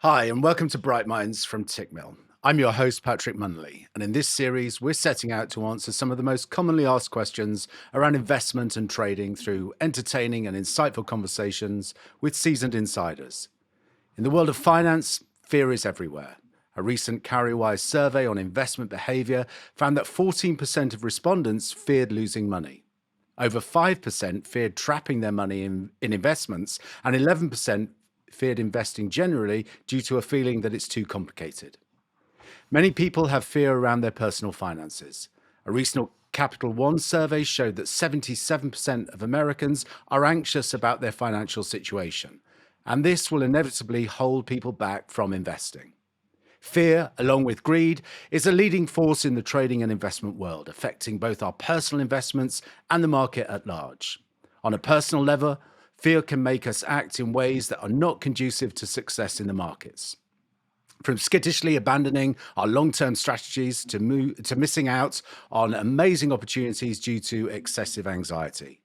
Hi, and welcome to Bright Minds from Tickmill. I'm your host, Patrick Munley, and in this series, we're setting out to answer some of the most commonly asked questions around investment and trading through entertaining and insightful conversations with seasoned insiders. In the world of finance, fear is everywhere. A recent Carrywise survey on investment behavior found that 14% of respondents feared losing money. Over 5% feared trapping their money in investments, and 11% feared investing generally due to a feeling that it's too complicated. Many people have fear around their personal finances. A recent Capital One survey showed that 77% of Americans are anxious about their financial situation, and this will inevitably hold people back from investing. Fear, along with greed, is a leading force in the trading and investment world, affecting both our personal investments and the market at large. On a personal level, fear can make us act in ways that are not conducive to success in the markets. From skittishly abandoning our long term strategies to missing out on amazing opportunities due to excessive anxiety.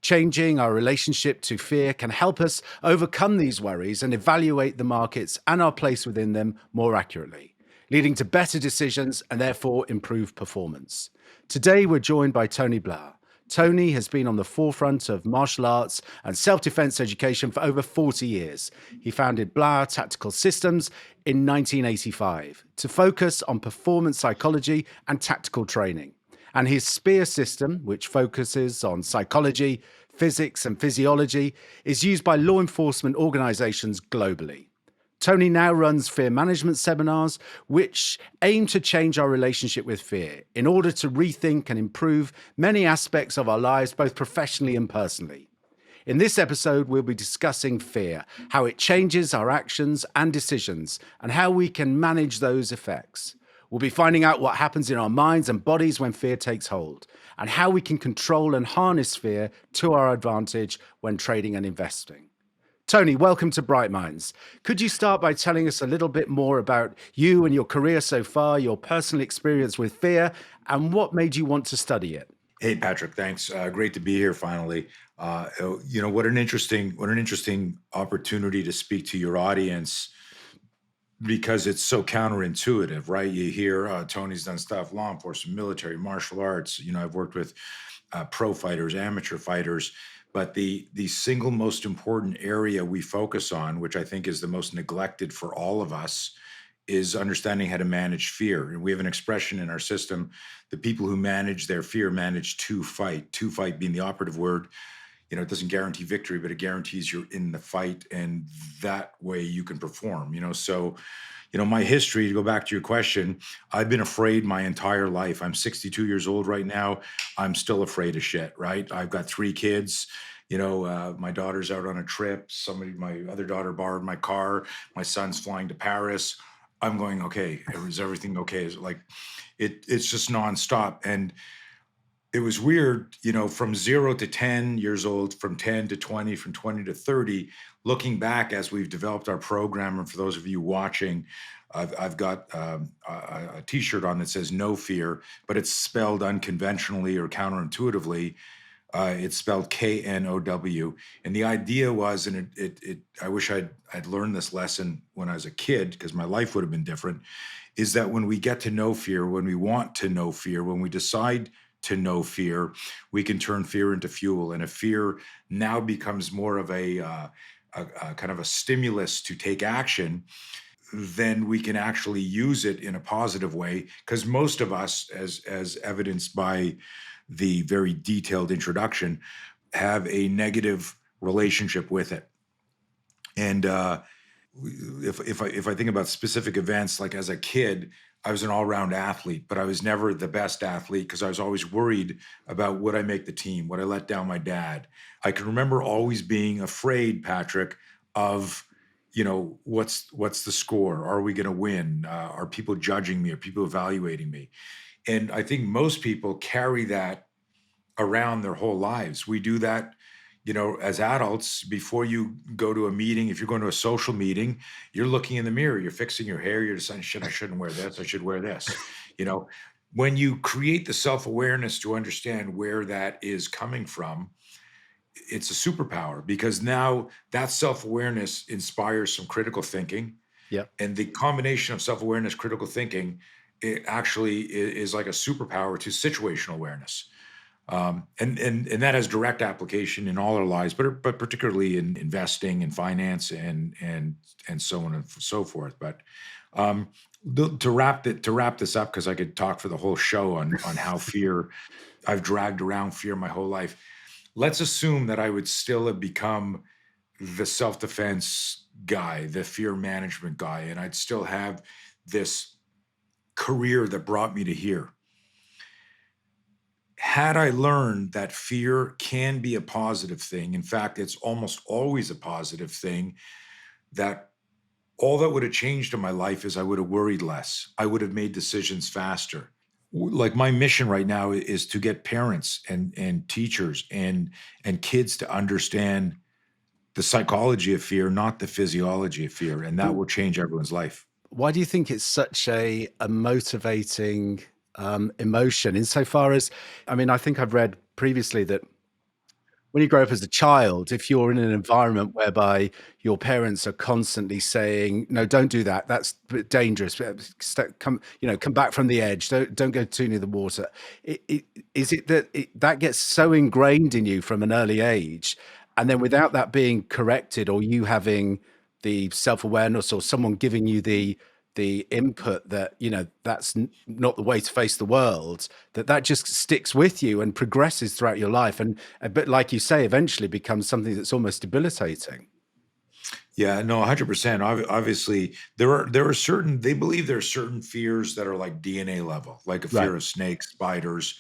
Changing our relationship to fear can help us overcome these worries and evaluate the markets and our place within them more accurately, leading to better decisions and therefore improved performance. Today, we're joined by Tony Blauer. Tony has been on the forefront of martial arts and self defense education for over 40 years. He founded Blauer Tactical Systems in 1985 to focus on performance psychology and tactical training. And his SPEAR system, which focuses on psychology, physics, and physiology, is used by law enforcement organizations globally. Tony now runs fear management seminars, which aim to change our relationship with fear in order to rethink and improve many aspects of our lives, both professionally and personally. In this episode, we'll be discussing fear, how it changes our actions and decisions, and how we can manage those effects. We'll be finding out what happens in our minds and bodies when fear takes hold, and how we can control and harness fear to our advantage when trading and investing. Tony, welcome to Bright Minds. Could you start by telling us a little bit more about you and your career so far, your personal experience with fear, and what made you want to study it? Hey, Patrick, thanks. Great to be here finally. What an interesting opportunity to speak to your audience because it's so counterintuitive, right? You hear Tony's done stuff, law enforcement, military, martial arts. I've worked with pro fighters, amateur fighters, but the single most important area we focus on, which I think is the most neglected for all of us, is understanding how to manage fear. And we have an expression in our system: the people who manage their fear manage to fight. To fight being the operative word. It doesn't guarantee victory, but it guarantees you're in the fight, and that way you can perform. My history, to go back to your question, I've been afraid my entire life. I'm 62 years old right now. I'm still afraid of shit, right? I've got three kids. My daughter's out on a trip. My other daughter borrowed my car. My son's flying to Paris. I'm going, okay, is everything okay? Is it like it's just nonstop. And it was weird, from 0 to 10 years old, from 10 to 20, from 20 to 30, looking back as we've developed our program. And for those of you watching, I've got a t-shirt on that says no fear, but it's spelled unconventionally or counterintuitively. It's spelled Know. And the idea was, and I wish I'd learned this lesson when I was a kid, because my life would have been different, is that when we get to know fear, when we want to know fear, when we decide to know fear, we can turn fear into fuel. And if fear now becomes more of a kind of a stimulus to take action, then we can actually use it in a positive way. Because most of us, as evidenced by the very detailed introduction, have a negative relationship with it. And if I think about specific events, like as a kid, I was an all-round athlete, but I was never the best athlete because I was always worried about would I make the team? Would I let down my dad? I can remember always being afraid, Patrick, of what's the score? Are we going to win? Are people judging me? Are people evaluating me? And I think most people carry that around their whole lives. We do that, as adults. Before you go to a meeting, if you're going to a social meeting, you're looking in the mirror, you're fixing your hair, you're deciding, I shouldn't wear this, I should wear this. You know, when you create the self-awareness to understand where that is coming from, it's a superpower, because now that self-awareness inspires some critical thinking. Yeah. And the combination of self-awareness, critical thinking, it actually is like a superpower to situational awareness. And that has direct application in all our lives, but particularly in investing and finance and so on and so forth. But um, to wrap this up, because I could talk for the whole show on how fear I've dragged around fear my whole life. Let's assume that I would still have become the self defense guy, the fear management guy, and I'd still have this career that brought me to here. Had I learned that fear can be a positive thing, in fact, it's almost always a positive thing, that all that would have changed in my life is I would have worried less. I would have made decisions faster. Like my mission right now is to get parents and teachers and kids to understand the psychology of fear, not the physiology of fear, and that will change everyone's life. Why do you think it's such a motivating emotion? Insofar as, I mean, I think I've read previously that when you grow up as a child, if you're in an environment whereby your parents are constantly saying, "No, don't do that. That's dangerous. Come, come back from the edge. Don't go too near the water." Is it that that gets so ingrained in you from an early age, and then without that being corrected, or you having the self-awareness, or someone giving you the input that that's not the way to face the world, that just sticks with you and progresses throughout your life, and a bit like you say, eventually becomes something that's almost debilitating. Yeah, no, 100%. Obviously, there are certain they believe there are certain fears that are like DNA level, like a Right. fear of snakes, spiders,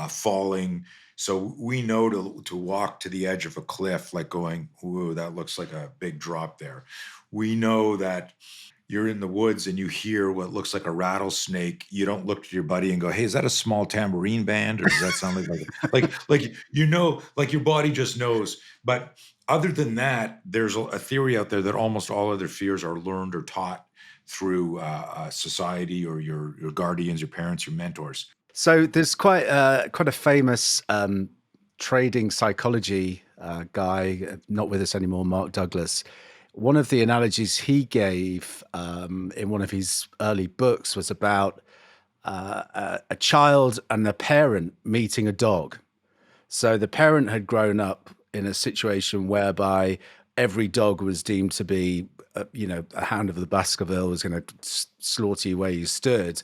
falling. So we know to walk to the edge of a cliff, like going, "Ooh, that looks like a big drop there." We know that you're in the woods and you hear what looks like a rattlesnake. You don't look to your buddy and go, "Hey, is that a small tambourine band, or does that sound like your body just knows." But other than that, there's a theory out there that almost all other fears are learned or taught through society or your guardians, your parents, your mentors. So there's quite a famous trading psychology guy, not with us anymore, Mark Douglas. One of the analogies he gave in one of his early books was about a child and a parent meeting a dog. So the parent had grown up in a situation whereby every dog was deemed to be, a hound of the Baskerville, was going to slaughter you where you stood.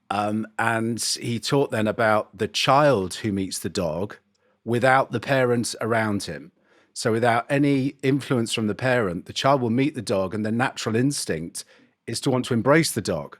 And he taught then about the child who meets the dog without the parent around him. So without any influence from the parent, the child will meet the dog, and the natural instinct is to want to embrace the dog.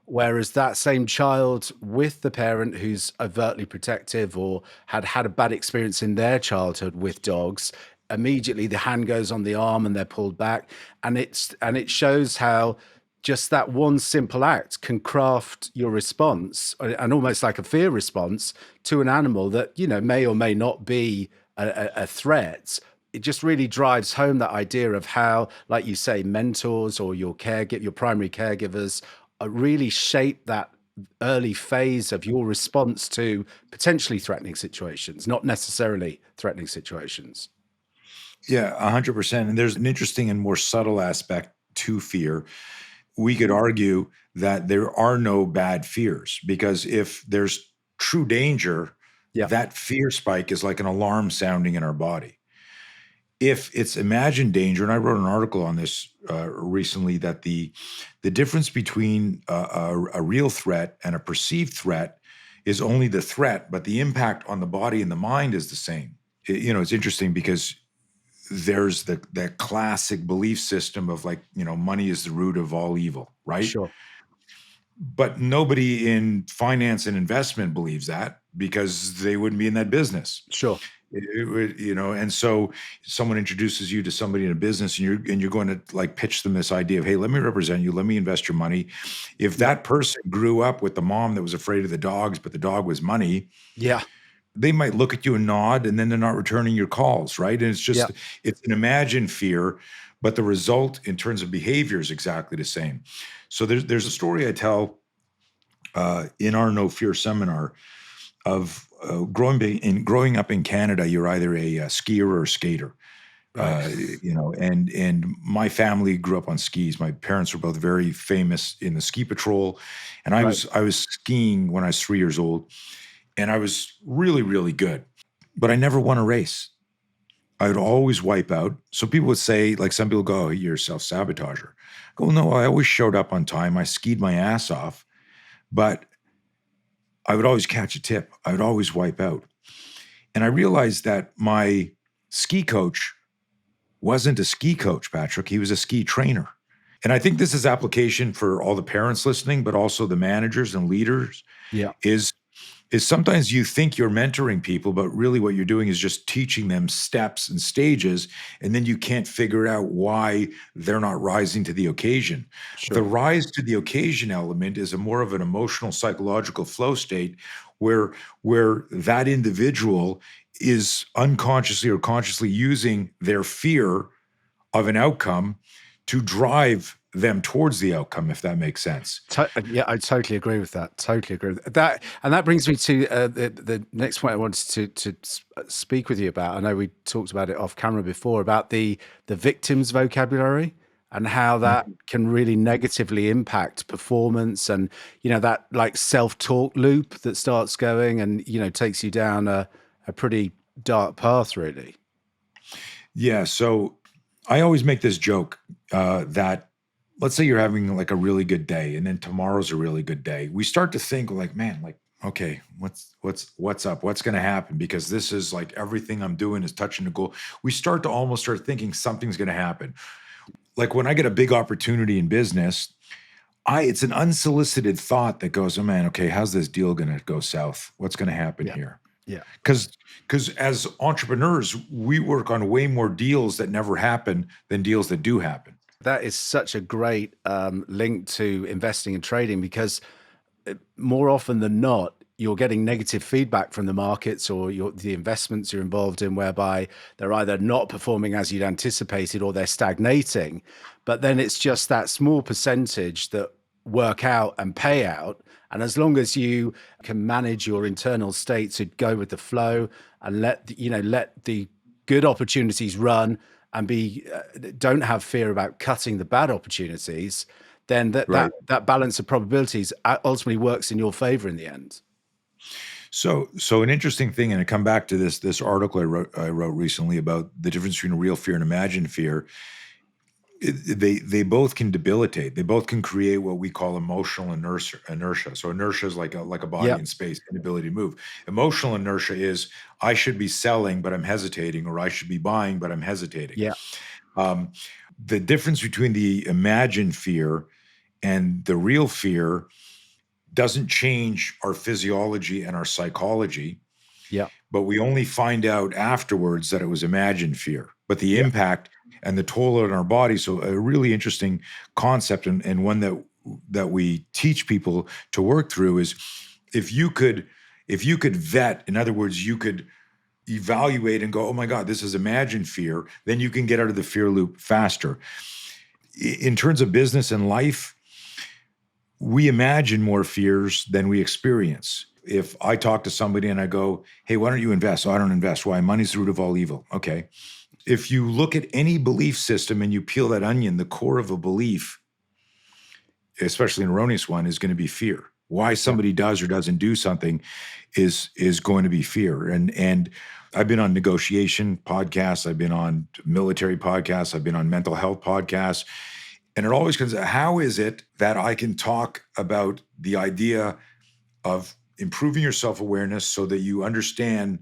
Whereas that same child with the parent who's overtly protective, or had had a bad experience in their childhood with dogs, immediately the hand goes on the arm and they're pulled back. And it shows how just that one simple act can craft your response, and almost like a fear response to an animal that may or may not be a threat. It just really drives home that idea of how, like you say, mentors or your primary caregivers really shape that early phase of your response to potentially threatening situations, not necessarily threatening situations. Yeah, 100%. And there's an interesting and more subtle aspect to fear. We could argue that there are no bad fears, because if there's true danger, Yeah. that fear spike is like an alarm sounding in our body. If it's imagined danger, and I wrote an article on this recently, that the difference between a real threat and a perceived threat is only the threat, but the impact on the body and the mind is the same. It's interesting because there's the classic belief system of, like, money is the root of all evil, right? Sure. But nobody in finance and investment believes that, because they wouldn't be in that business. Sure. And so someone introduces you to somebody in a business, and you're going to like pitch them this idea of, "Hey, let me represent you, let me invest your money." If Yeah. that person grew up with the mom that was afraid of the dogs, but the dog was money, Yeah. they might look at you and nod, and then they're not returning your calls, right? And Yeah. it's an imagined fear, but the result in terms of behavior is exactly the same. So there's a story I tell in our No Fear seminar of growing up in Canada. You're either a skier or a skater. Right. And my family grew up on skis. My parents were both very famous in the ski patrol, and I Right. was I was skiing when I was 3 years old, and I was really really good, but I never won a race. I would always wipe out. So people would say, like some people go, "Oh, you're a self-sabotager." I go, no, I always showed up on time. I skied my ass off, but I would always catch a tip. I would always wipe out. And I realized that my ski coach wasn't a ski coach, Patrick. He was a ski trainer. And I think this is application for all the parents listening, but also the managers and leaders Yeah. is is sometimes you think you're mentoring people, but really what you're doing is just teaching them steps and stages, and then you can't figure out why they're not rising to the occasion. The Sure. rise to the occasion element is a more of an emotional, psychological flow state where that individual is unconsciously or consciously using their fear of an outcome to drive them towards the outcome, if that makes sense. Yeah, I totally agree with that. Totally agree with that. And that brings me to the next point I wanted to speak with you about. I know we talked about it off camera before about the victim's vocabulary and how that can really negatively impact performance, and that like self-talk loop that starts going and takes you down a pretty dark path, really. Yeah. So I always make this joke that let's say you're having like a really good day and then tomorrow's a really good day. We start to think like, man, like, okay, what's up? What's going to happen? Because this is like everything I'm doing is touching the goal. We start to almost start thinking something's going to happen. Like when I get a big opportunity in business, it's an unsolicited thought that goes, oh man, okay, how's this deal going to go south? What's going to happen Yeah. here? Yeah. Because as entrepreneurs, we work on way more deals that never happen than deals that do happen. That is such a great link to investing and trading, because more often than not, you're getting negative feedback from the markets or the investments you're involved in, whereby they're either not performing as you'd anticipated or they're stagnating. But then it's just that small percentage that work out and pay out. And as long as you can manage your internal state to go with the flow and let the good opportunities run and don't have fear about cutting the bad opportunities, then that balance of probabilities ultimately works in your favor in the end. So an interesting thing, and I come back to this article I wrote recently about the difference between real fear and imagined fear. They both can debilitate. They both can create what we call emotional inertia. So inertia is like a body Yeah, in space, inability to move. Emotional inertia is I should be selling, but I'm hesitating, or I should be buying, but I'm hesitating. yeah, Um, the difference between the imagined fear and the real fear doesn't change our physiology and our psychology, yeah, but we only find out afterwards that it was imagined fear. But the yeah, impact and the toll on our body. So a really interesting concept, and one that we teach people to work through is if you could vet, in other words, you could evaluate and go, oh my God, this is imagined fear, then you can get out of the fear loop faster. In terms of business and life, we imagine more fears than we experience. If I talk to somebody and I go, hey, why don't you invest? Oh, I don't invest. Why? Money's the root of all evil. Okay. If you look at any belief system and you peel that onion, the core of a belief, especially an erroneous one, is going to be fear. Why yeah, somebody does or doesn't do something is going to be fear. And I've been on negotiation podcasts, I've been on military podcasts, I've been on mental health podcasts, and it always comes, how is it that I can talk about the idea of improving your self-awareness so that you understand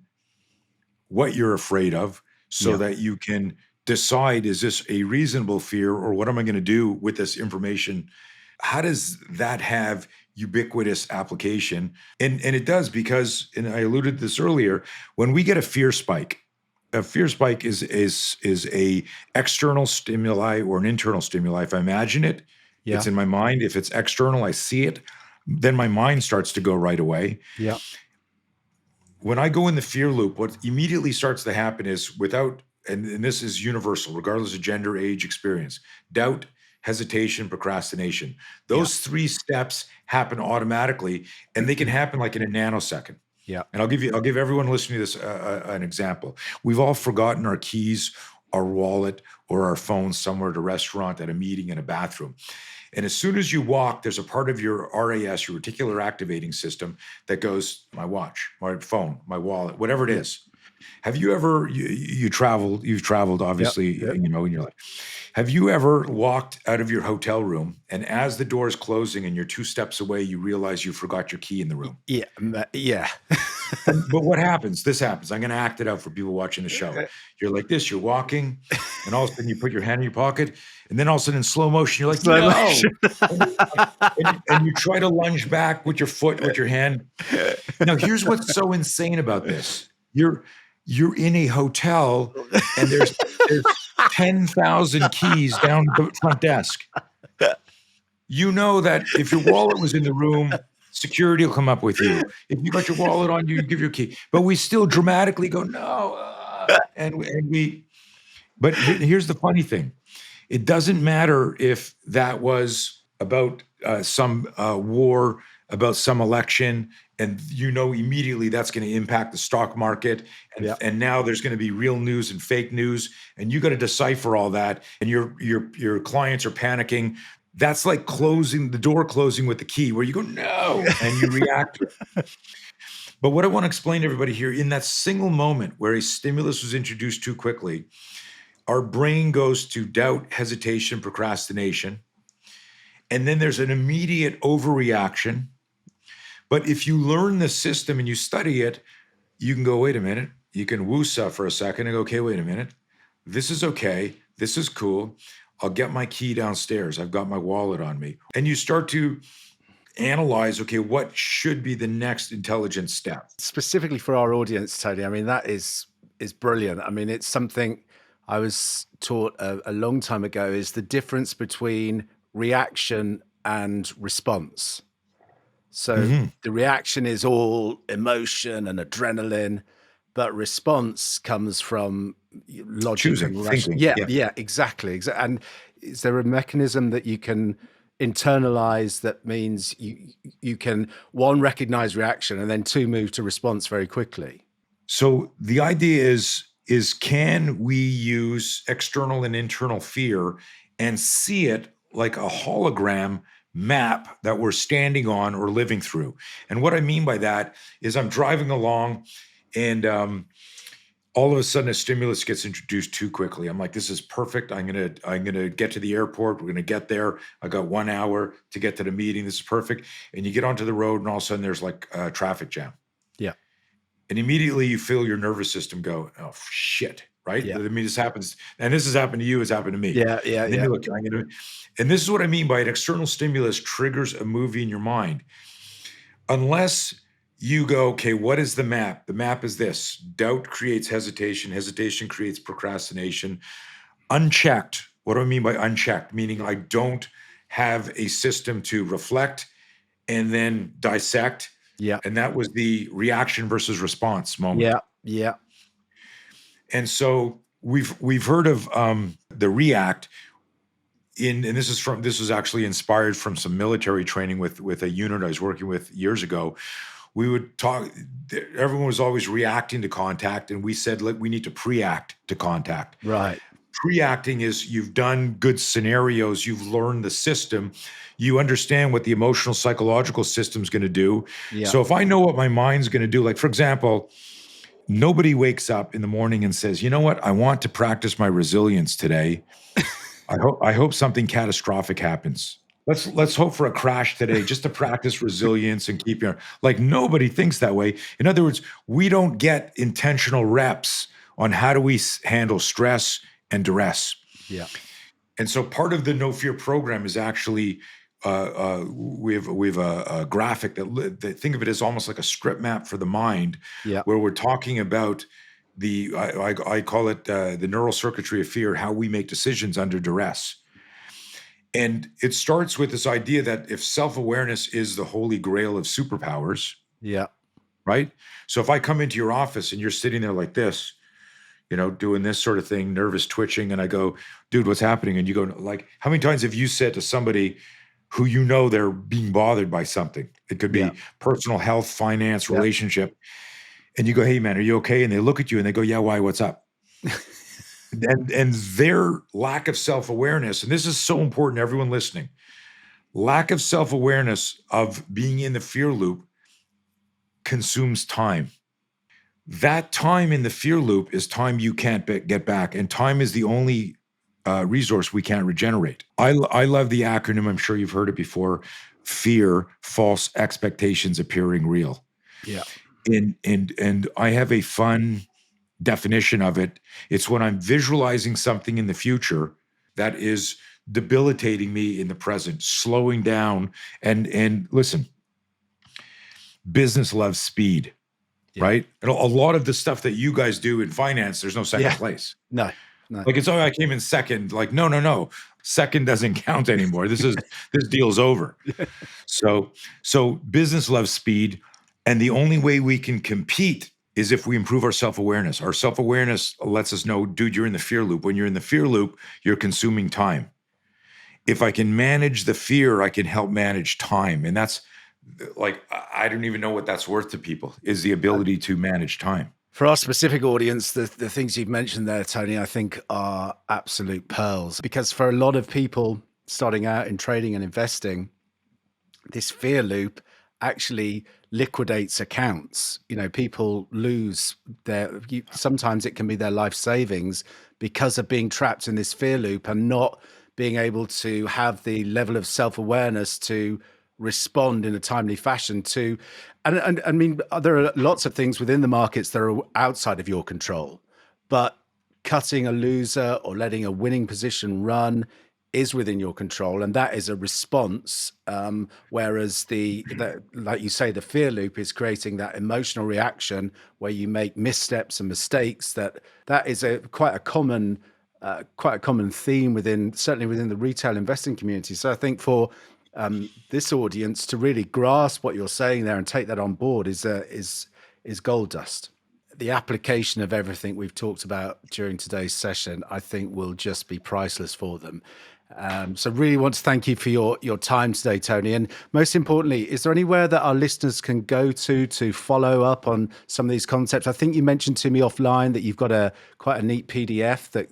what you're afraid of, so yeah. that you can decide, is this a reasonable fear, or what am I going to do with this information? How does that have ubiquitous application? And it does, because, and I alluded to this earlier, when we get a fear spike is a external stimuli or an internal stimuli. If I imagine it, Yeah, it's in my mind. If it's external, I see it, then my mind starts to go right away. yeah, When I go in the fear loop, what immediately starts to happen is, and this is universal, regardless of gender, age, experience, doubt, hesitation, procrastination. yeah, Those three steps happen automatically, and they can happen like in a nanosecond. yeah, And I'll give everyone listening to this an example. We've all forgotten our keys our wallet or our phone somewhere at a restaurant, at a meeting, in a bathroom. And as soon as you walk, there's a part of your RAS, your reticular activating system, that goes, my watch, my phone, my wallet, whatever it Yeah. is. Have you ever, you've traveled Yep. obviously, Yep. in your life. Have you ever walked out of your hotel room and as the door is closing and you're 2 steps away, you realize you forgot your key in the room? Yeah. Yeah. But what happens? This happens. I'm going to act it out for people watching the show. You're like this, you're walking, and all of a sudden you put your hand in your pocket, and then all of a sudden in slow motion, you're like, Slow no. motion. And you try to lunge back with your foot, with your hand. Now, here's what's so insane about this. You're in a hotel and there's 10,000 keys down the front desk. You know that if your wallet was in the room, security will come up with you. If you got your wallet on you, you give your key. But we still dramatically go, no. But here's the funny thing. It doesn't matter if that was about some war, about some election, and immediately that's going to impact the stock market. And, Yeah. and now there's going to be real news and fake news, and you got to decipher all that. And your clients are panicking. That's like closing with the key, where you go, no, and you react to it. But what I want to explain to everybody here, in that single moment where a stimulus was introduced too quickly, our brain goes to doubt, hesitation, procrastination. And then there's an immediate overreaction. But if you learn the system and you study it, you can go, wait a minute. You can woosa for a second and go, okay, wait a minute. This is okay. This is cool. I'll get my key downstairs. I've got my wallet on me. And you start to analyze, okay, what should be the next intelligent step? Specifically for our audience, Tony, I mean, that is brilliant. I mean, it's something I was taught a long time ago, is the difference between reaction and response. So the reaction is all emotion and adrenaline, but response comes from logic Choosing, and ration. thinking. Yeah, exactly. And is there a mechanism that you can internalize that means you can, one, recognize reaction, and then two, move to response very quickly? So the idea is can we use external and internal fear and see it like a hologram map that we're standing on or living through? And what I mean by that is I'm driving along and all of a sudden a stimulus gets introduced too quickly. I'm like, this is perfect. I'm gonna get to the airport. We're gonna get there. I got 1 hour to get to the meeting. This is perfect. And you get onto the road and all of a sudden there's like a traffic jam. Yeah. And immediately you feel your nervous system go, oh shit, right? Yeah. I mean, this happens, and this has happened to you, it's happened to me. Yeah. And then you look, and this is what I mean by an external stimulus triggers a movie in your mind. Unless you go, okay, what is the map? The map is this. Doubt creates hesitation. Hesitation creates procrastination. Unchecked. What do I mean by unchecked? Meaning I don't have a system to reflect and then dissect. Yeah. And that was the reaction versus response moment. Yeah. And so we've heard of the react and this was actually inspired from some military training with a unit I was working with years ago. We would talk, everyone was always reacting to contact, and we said, look, we need to pre-act to contact. Right. Pre-acting is you've done good scenarios, you've learned the system, you understand what the emotional psychological system is going to do. Yeah. So if I know what my mind's going to do, like for example, nobody wakes up in the morning and says, you know what, I want to practice my resilience today. I hope something catastrophic happens. Let's hope for a crash today just to practice resilience and keep your, like, nobody thinks that way. In other words, we don't get intentional reps on how do we handle stress and duress. Yeah. And so part of the No Fear program is actually we have a graphic that think of it as almost like a script map for the mind, where we're talking about I call it the neural circuitry of fear, how we make decisions under duress. And it starts with this idea that if self-awareness is the holy grail of superpowers, right? So if I come into your office and you're sitting there like this, doing this sort of thing, nervous twitching, and I go, dude, what's happening? And you go, like, how many times have you said to somebody who they're being bothered by something? It could be personal health, finance, relationship. And you go, hey man, are you okay? And they look at you and they go, yeah, why, what's up? and their lack of self-awareness, and this is so important, everyone listening, lack of self-awareness of being in the fear loop consumes time. That time in the fear loop is time you can't get back, and time is the only resource we can't regenerate. I love the acronym. I'm sure you've heard it before. Fear, false expectations appearing real. Yeah. And I have a fun definition of it. It's when I'm visualizing something in the future that is debilitating me in the present, slowing down. And listen, business loves speed. Yeah. Right? And a lot of the stuff that you guys do in finance, there's no second Yeah. place. No. Like, it's, oh, I came in second. Like, no. Second doesn't count anymore. This deal's over. So business loves speed. And the only way we can compete is if we improve our self-awareness. Our self-awareness lets us know, dude, you're in the fear loop. When you're in the fear loop, you're consuming time. If I can manage the fear, I can help manage time. And that's, like, I don't even know what that's worth to people, is the ability to manage time. For our specific audience, the things you've mentioned there, Tony, I think are absolute pearls, because for a lot of people starting out in trading and investing, this fear loop actually liquidates accounts. People lose sometimes it can be their life savings because of being trapped in this fear loop and not being able to have the level of self-awareness to respond in a timely fashion to, and I mean, there are lots of things within the markets that are outside of your control, but cutting a loser or letting a winning position run is within your control, and that is a response. Whereas like you say, the fear loop is creating that emotional reaction where you make missteps and mistakes. That is quite a common theme certainly within the retail investing community. So I think for this audience to really grasp what you're saying there and take that on board is gold dust. The application of everything we've talked about during today's session, I think, will just be priceless for them. So really want to thank you for your time today, Tony. And most importantly, is there anywhere that our listeners can go to follow up on some of these concepts? I think you mentioned to me offline that you've got quite a neat PDF that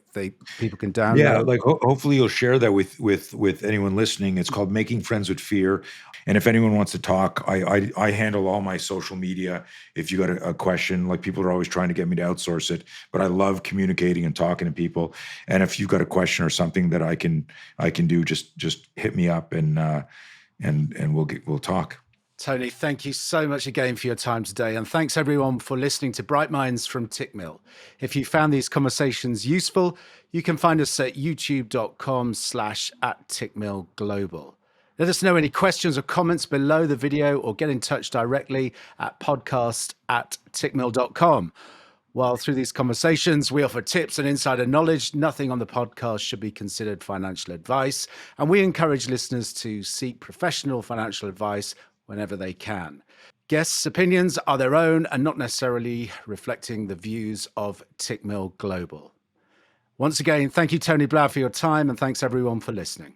people can download. Yeah, like hopefully you'll share that with anyone listening. It's called Making Friends with Fear. And if anyone wants to talk, I handle all my social media. If you got a question, like, people are always trying to get me to outsource it, but I love communicating and talking to people. And if you've got a question or something that I can do, just hit me up and we'll talk. Tony, thank you so much again for your time today. And thanks everyone for listening to Bright Minds from Tickmill. If you found these conversations useful, you can find us at youtube.com/@tickmillglobal. Let us know any questions or comments below the video, or get in touch directly at podcast@tickmill.com. While through these conversations, we offer tips and insider knowledge, nothing on the podcast should be considered financial advice. And we encourage listeners to seek professional financial advice whenever they can. Guests' opinions are their own and not necessarily reflecting the views of Tickmill Global. Once again, thank you, Tony Blauer, for your time, and thanks everyone for listening.